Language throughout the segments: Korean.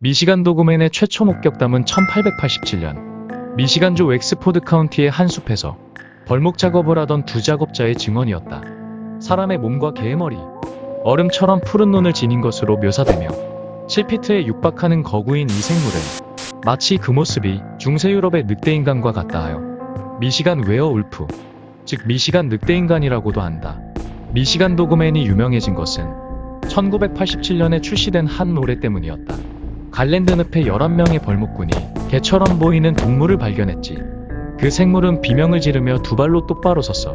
미시간 도그맨의 최초 목격담은 1887년 미시간주 웩스포드 카운티의 한 숲에서 벌목 작업을 하던 두 작업자의 증언이었다. 사람의 몸과 개의 머리, 얼음처럼 푸른 눈을 지닌 것으로 묘사되며 7피트에 육박하는 거구인 이 생물은 마치 그 모습이 중세 유럽의 늑대인간과 같다 하여 미시간 웨어울프, 즉 미시간 늑대인간이라고도 한다. 미시간 도그맨이 유명해진 것은 1987년에 출시된 한 노래 때문이었다. 갈랜드 늪에 11명의 벌목꾼이 개처럼 보이는 동물을 발견했지. 그 생물은 비명을 지르며 두 발로 똑바로 섰어.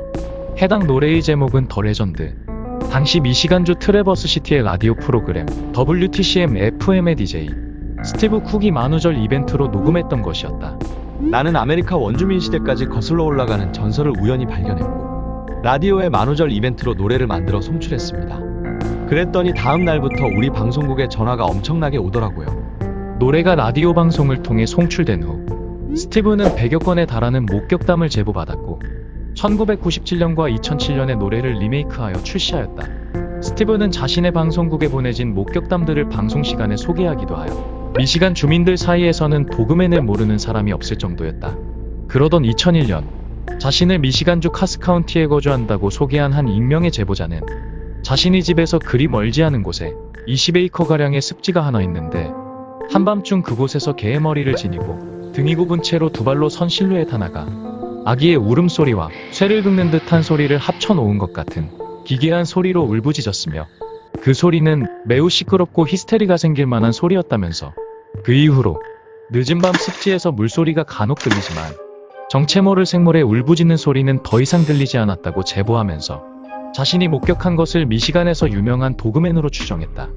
해당 노래의 제목은 더 레전드. 당시 미시간주 트래버스 시티의 라디오 프로그램 WTCM FM의 DJ 스티브 쿡이 만우절 이벤트로 녹음했던 것이었다. 나는 아메리카 원주민 시대까지 거슬러 올라가는 전설을 우연히 발견했고 라디오의 만우절 이벤트로 노래를 만들어 송출했습니다. 그랬더니 다음 날부터 우리 방송국에 전화가 엄청나게 오더라고요. 노래가 라디오 방송을 통해 송출된 후 스티브는 100여 건에 달하는 목격담을 제보받았고 1997년과 2007년에 노래를 리메이크하여 출시하였다. 스티브는 자신의 방송국에 보내진 목격담들을 방송 시간에 소개하기도 하여 미시간 주민들 사이에서는 도그맨을 모르는 사람이 없을 정도였다. 그러던 2001년 자신을 미시간주 카스 카운티에 거주한다고 소개한 한 익명의 제보자는 자신의 집에서 그리 멀지 않은 곳에 20에이커가량의 습지가 하나 있는데 한밤중 그곳에서 개의 머리를 지니고 등이 굽은 채로 두 발로 선 실루엣 하나가 아기의 울음소리와 쇠를 긁는 듯한 소리를 합쳐놓은 것 같은 기괴한 소리로 울부짖었으며 그 소리는 매우 시끄럽고 히스테리가 생길 만한 소리였다면서 그 이후로 늦은 밤 습지에서 물소리가 간혹 들리지만 정체 모를 생물의 울부짖는 소리는 더 이상 들리지 않았다고 제보하면서 자신이 목격한 것을 미시간에서 유명한 도그맨으로 추정했다.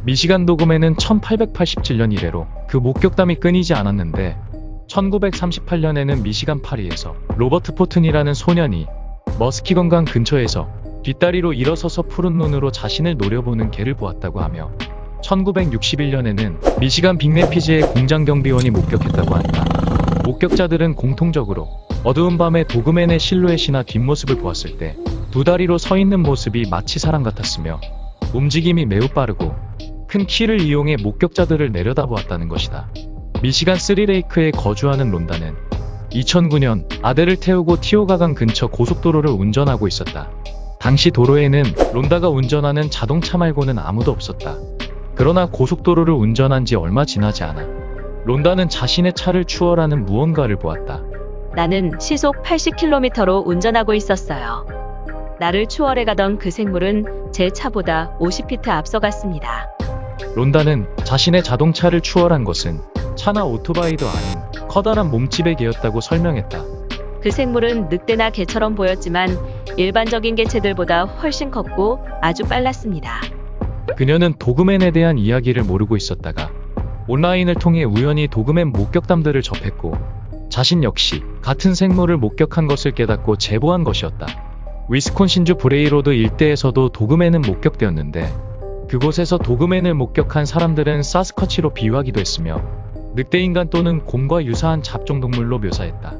미시간 도그맨은 1887년 이래로 그 목격담이 끊이지 않았는데 1938년에는 미시간 파리에서 로버트 포튼이라는 소년이 머스키건강 근처에서 뒷다리로 일어서서 푸른 눈으로 자신을 노려보는 개를 보았다고 하며 1961년에는 미시간 빅래피즈의 공장 경비원이 목격했다고 한다. 목격자들은 공통적으로 어두운 밤에 도그맨의 실루엣이나 뒷모습을 보았을 때 두 다리로 서 있는 모습이 마치 사람 같았으며 움직임이 매우 빠르고 큰 키를 이용해 목격자들을 내려다보았다는 것이다. 미시간 스리레이크에 거주하는 론다는 2009년 아들을 태우고 티오가강 근처 고속도로를 운전하고 있었다. 당시 도로에는 론다가 운전하는 자동차 말고는 아무도 없었다. 그러나 고속도로를 운전한 지 얼마 지나지 않아 론다는 자신의 차를 추월하는 무언가를 보았다. 나는 시속 80km로 운전하고 있었어요. 나를 추월해 가던 그 생물은 제 차보다 50피트 앞서갔습니다. 론다는 자신의 자동차를 추월한 것은 차나 오토바이도 아닌 커다란 몸집의 개였다고 설명했다. 그 생물은 늑대나 개처럼 보였지만 일반적인 개체들보다 훨씬 컸고 아주 빨랐습니다. 그녀는 도그맨에 대한 이야기를 모르고 있었다가 온라인을 통해 우연히 도그맨 목격담들을 접했고 자신 역시 같은 생물을 목격한 것을 깨닫고 제보한 것이었다. 위스콘신주 브레이로드 일대에서도 도그맨은 목격되었는데 그곳에서 도그맨을 목격한 사람들은 사스쿼치로 비유하기도 했으며 늑대인간 또는 곰과 유사한 잡종동물로 묘사했다.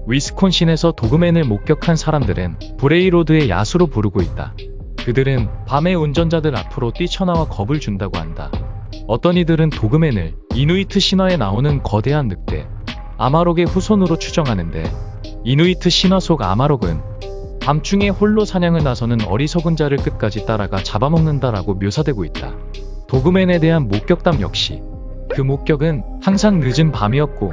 위스콘신에서 도그맨을 목격한 사람들은 브레이로드의 야수로 부르고 있다. 그들은 밤에 운전자들 앞으로 뛰쳐나와 겁을 준다고 한다. 어떤 이들은 도그맨을 이누이트 신화에 나오는 거대한 늑대 아마록의 후손으로 추정하는데 이누이트 신화 속 아마록은 밤중에 홀로 사냥을 나서는 어리석은 자를 끝까지 따라가 잡아먹는다라고 묘사되고 있다. 도그맨에 대한 목격담 역시 그 목격은 항상 늦은 밤이었고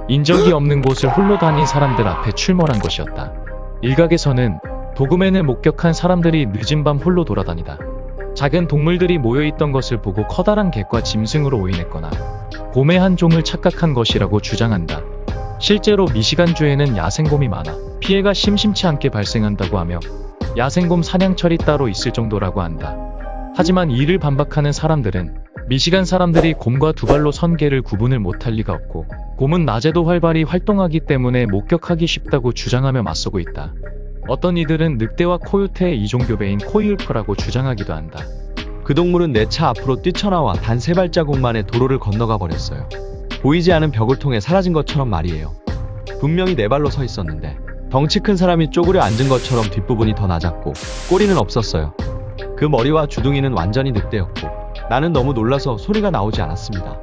인적이 없는 곳을 홀로 다닌 사람들 앞에 출몰한 것이었다. 일각에서는 도그맨을 목격한 사람들이 늦은 밤 홀로 돌아다니다 작은 동물들이 모여있던 것을 보고 커다란 객과 짐승으로 오인했거나 곰의 한 종을 착각한 것이라고 주장한다. 실제로 미시간주에는 야생곰이 많아 피해가 심심치 않게 발생한다고 하며 야생곰 사냥철이 따로 있을 정도라고 한다. 하지만 이를 반박하는 사람들은 미시간 사람들이 곰과 두 발로 선 개를 구분을 못할 리가 없고 곰은 낮에도 활발히 활동하기 때문에 목격하기 쉽다고 주장하며 맞서고 있다. 어떤 이들은 늑대와 코요테의 이종교배인 코이울프라고 주장하기도 한다. 그 동물은 내 차 앞으로 뛰쳐나와 단 3발자국 만에 도로를 건너가 버렸어요. 보이지 않은 벽을 통해 사라진 것처럼 말이에요. 분명히 4발로 서 있었는데 덩치 큰 사람이 쪼그려 앉은 것처럼 뒷부분이 더 낮았고 꼬리는 없었어요. 그 머리와 주둥이는 완전히 늑대였고 나는 너무 놀라서 소리가 나오지 않았습니다.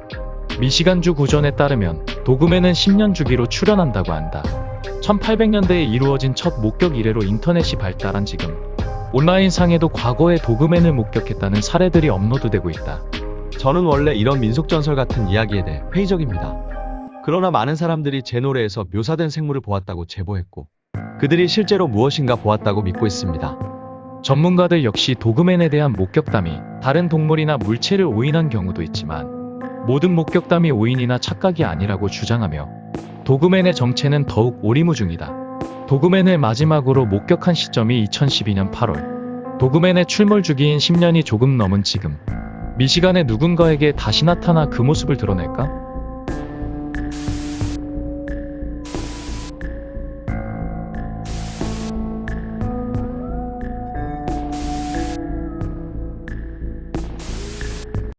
미시간주 구전에 따르면 도그맨은 10년 주기로 출현한다고 한다. 1800년대에 이루어진 첫 목격 이래로 인터넷이 발달한 지금 온라인상에도 과거에 도그맨을 목격했다는 사례들이 업로드되고 있다. 저는 원래 이런 민속전설 같은 이야기에 대해 회의적입니다. 그러나 많은 사람들이 제 노래에서 묘사된 생물을 보았다고 제보했고 그들이 실제로 무엇인가 보았다고 믿고 있습니다. 전문가들 역시 도그맨에 대한 목격담이 다른 동물이나 물체를 오인한 경우도 있지만 모든 목격담이 오인이나 착각이 아니라고 주장하며 도그맨의 정체는 더욱 오리무중이다. 도그맨을 마지막으로 목격한 시점이 2012년 8월. 도그맨의 출몰 주기인 10년이 조금 넘은 지금 미시간의 누군가에게 다시 나타나 그 모습을 드러낼까?